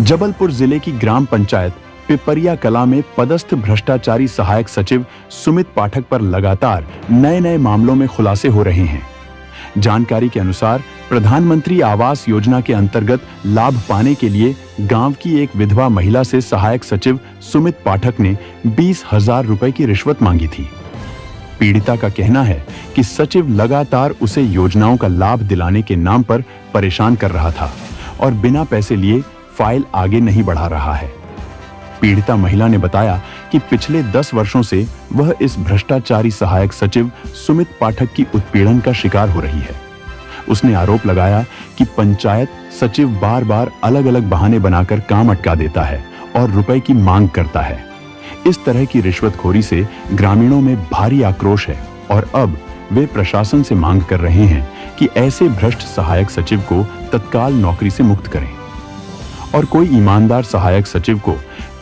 जबलपुर जिले की ग्राम पंचायत पिपरिया कला में पदस्थ भ्रष्टाचारी सहायक सचिव सुमित पाठक पर लगातार नए नए मामलों में खुलासे हो रहे हैं। जानकारी के अनुसार प्रधानमंत्री आवास योजना के अंतर्गत लाभ पाने के लिए गांव की एक विधवा महिला से सहायक सचिव सुमित पाठक ने 20,000 रुपए की रिश्वत मांगी थी। पीड़िता का कहना है कि सचिव लगातार उसे योजनाओं का लाभ दिलाने के नाम पर परेशान कर रहा था और बिना पैसे लिए फाइल आगे नहीं बढ़ा रहा है। पीड़िता महिला ने बताया कि पिछले 10 वर्षों से वह इस भ्रष्टाचारी सहायक सचिव सुमित पाठक की उत्पीड़न का शिकार हो रही है। उसने आरोप लगाया कि पंचायत सचिव बार-बार अलग-अलग बहाने बनाकर काम अटका देता है और रुपए की मांग करता है। इस तरह की रिश्वतखोरी से ग्रामीणों में भारी आक्रोश है और अब वे प्रशासन से मांग कर रहे हैं कि ऐसे भ्रष्ट सहायक सचिव को तत्काल नौकरी से मुक्त करें और कोई ईमानदार सहायक सचिव को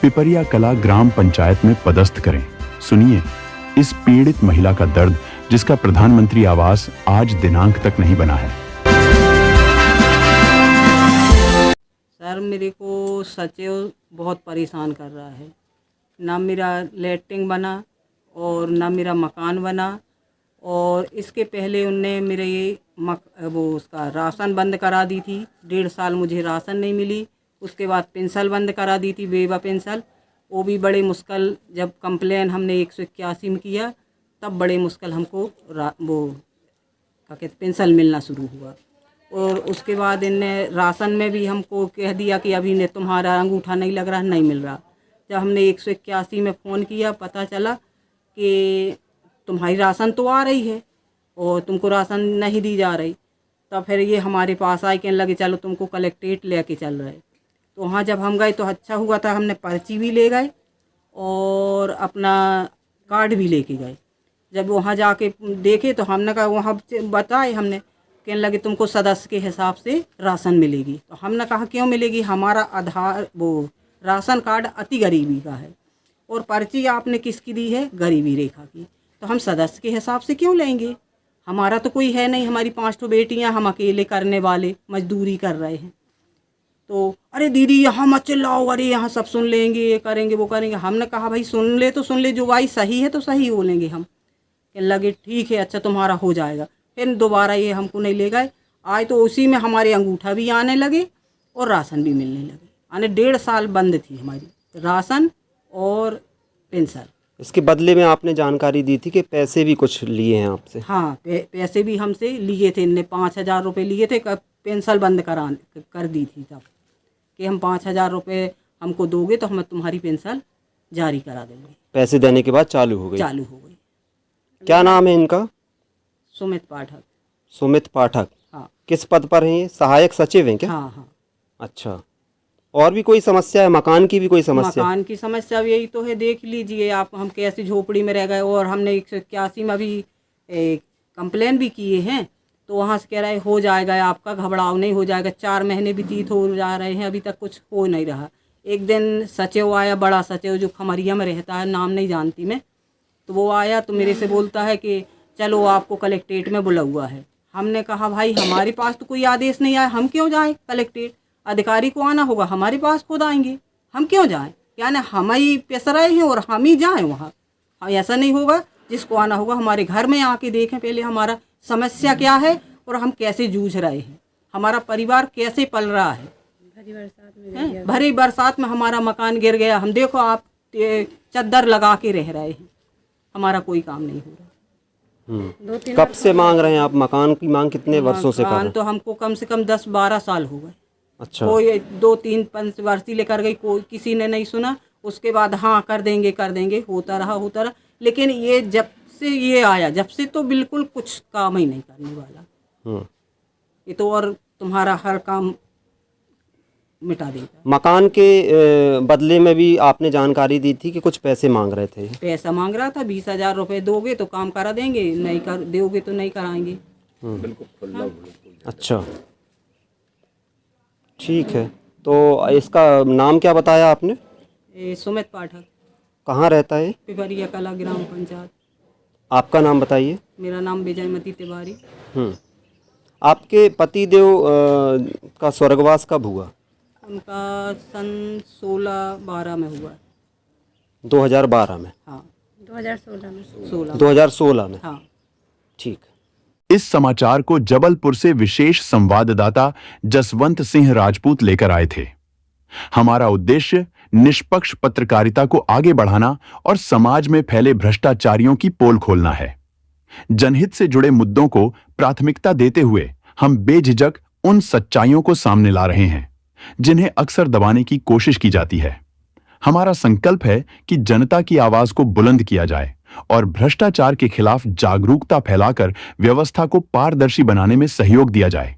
पिपरिया कला ग्राम पंचायत में पदस्थ करें। सुनिए इस पीड़ित महिला का दर्द, जिसका प्रधानमंत्री आवास आज दिनांक तक नहीं बना है। सर, मेरे को सचिव बहुत परेशान कर रहा है। ना मेरा लैट्रिन बना और ना मेरा मकान बना, और इसके पहले उनने मेरे उसका राशन बंद करा दी थी। 1.5 साल मुझे राशन नहीं मिली। उसके बाद पेंशन बंद करा दी थी, बेवा पेंशन। वो भी बड़े मुश्किल, जब कंप्लेन हमने 181 में किया तब बड़े मुश्किल हमको पेंशन मिलना शुरू हुआ। और उसके बाद इनने राशन में भी हमको कह दिया कि अभी ने तुम्हारा अंगूठा नहीं लग रहा, नहीं मिल रहा। जब हमने 181 में फ़ोन किया, पता चला कि तुम्हारी राशन तो आ रही है और तुमको राशन नहीं दी जा रही। तब फिर ये हमारे पास आए, कहने लगे चलो तुमको कलेक्ट्रेट लेके चल रहे। तो वहाँ जब हम गए तो अच्छा हुआ था, हमने पर्ची भी ले गए और अपना कार्ड भी लेके गए। जब वहाँ जाके देखे तो हमने कहा, वहाँ बताए हमने, कहने लगे तुमको सदस्य के हिसाब से राशन मिलेगी। तो हमने कहा क्यों मिलेगी, हमारा आधार राशन कार्ड अति गरीबी का है और पर्ची आपने किसकी दी है, गरीबी रेखा की। तो हम सदस्य के हिसाब से क्यों लेंगे, हमारा तो कोई है नहीं, हमारी 5 बेटियां, हम अकेले करने वाले मजदूरी कर रहे हैं। तो अरे दीदी यहाँ मत चिल्लाओ, अरे यहाँ सब सुन लेंगे, ये करेंगे वो करेंगे। हमने कहा भाई सुन ले तो सुन ले, जो भाई सही है तो सही बोलेंगे हम। कहने लगे ठीक है, अच्छा तुम्हारा हो जाएगा। फिर दोबारा ये हमको नहीं ले गए। आए तो उसी में हमारे अंगूठा भी आने लगे और राशन भी मिलने लगे। यानी 1.5 साल बंद थी हमारी राशन और पेंशन। इसके बदले में आपने जानकारी दी थी कि पैसे भी कुछ लिए हैं आपसे? हाँ, पैसे भी हमसे लिए थे। इनने 5,000 रुपये लिए थे, पेंशन बंद कर दी थी तब, कि हम 5,000 रुपये हमको दोगे तो हम तुम्हारी पेंशन जारी करा देंगे। पैसे देने के बाद चालू हो गई? चालू हो गई। क्या नाम है इनका? सुमित पाठक। सुमित पाठक। हाँ। किस पद पर हैं ये, सहायक सचिव हैं क्या? हाँ हाँ। अच्छा, और भी कोई समस्या है, मकान की भी कोई समस्या? मकान की समस्या यही तो है, देख लीजिए आप, हम कैसी झोपड़ी में रह गए। और हमने 181 में अभी कंप्लेन भी किए हैं, तो वहाँ से कह रहे हो जाएगा आपका, घबराओ नहीं, हो जाएगा। 4 महीने व्यतीत हो जा रहे हैं, अभी तक कुछ हो नहीं रहा। एक दिन सचिव आया, बड़ा सचिव जो खमरिया में रहता है, नाम नहीं जानती मैं, तो वो आया तो मेरे से बोलता है कि चलो आपको कलेक्ट्रेट में बुला हुआ है। हमने कहा भाई हमारे पास तो कोई आदेश नहीं आया, हम क्यों जाएँ कलेक्ट्रेट, अधिकारी को आना होगा, हमारे पास खुद आएंगे, हम क्यों जाएं? यानी हम ही पेश रहे हैं और हम ही जाएं वहाँ? ऐसा नहीं होगा, जिसको आना होगा हमारे घर में आके देखें पहले हमारा समस्या क्या है और हम कैसे जूझ रहे हैं, हमारा परिवार कैसे पल रहा है। भरी बरसात में हमारा मकान गिर गया, हम देखो आप चद्दर लगा के रह रहे हैं, हमारा कोई काम नहीं हो रहा। कब से मांग रहे हैं आप मकान की मांग, कितने वर्षों से कर रहे हैं? तो हमको कम से कम 10-12 साल हो गए। अच्छा। कोई 2-3 पंचवर्षीय लेकर गई, कोई किसी ने नहीं सुना। उसके बाद हाँ कर देंगे होता रहा। लेकिन ये जब से ये आया, जब से तो बिल्कुल कुछ काम ही नहीं करने वाला। ये तो और तुम्हारा हर काम मिटा देगा। मकान के बदले में भी आपने जानकारी दी थी कि कुछ पैसे मांग रहे थे? पैसा मांग रहा था, 20,000 रुपये दोगे तो काम करा देंगे, नहीं कर दोगे तो नहीं कराएंगे। बिल्कुल। अच्छा, ठीक है। तो इसका नाम क्या बताया आपने? सुमित पाठक। कहाँ रहता है? पिपरिया कला ग्राम पंचायत। आपका नाम बताइए। मेरा नाम विजयमती तिवारी। आपके पतिदेव का स्वर्गवास कब हुआ? उनका सन 16-12 में हुआ। 2012 में? हाँ 2016 में। 2016 में? हाँ। ठीक। इस समाचार को जबलपुर से विशेष संवाददाता जसवंत सिंह राजपूत लेकर आए थे। हमारा उद्देश्य निष्पक्ष पत्रकारिता को आगे बढ़ाना और समाज में फैले भ्रष्टाचारियों की पोल खोलना है। जनहित से जुड़े मुद्दों को प्राथमिकता देते हुए हम बेझिझक उन सच्चाइयों को सामने ला रहे हैं जिन्हें अक्सर दबाने की कोशिश की जाती है। हमारा संकल्प है कि जनता की आवाज को बुलंद किया जाए और भ्रष्टाचार के खिलाफ जागरूकता फैलाकर व्यवस्था को पारदर्शी बनाने में सहयोग दिया जाए।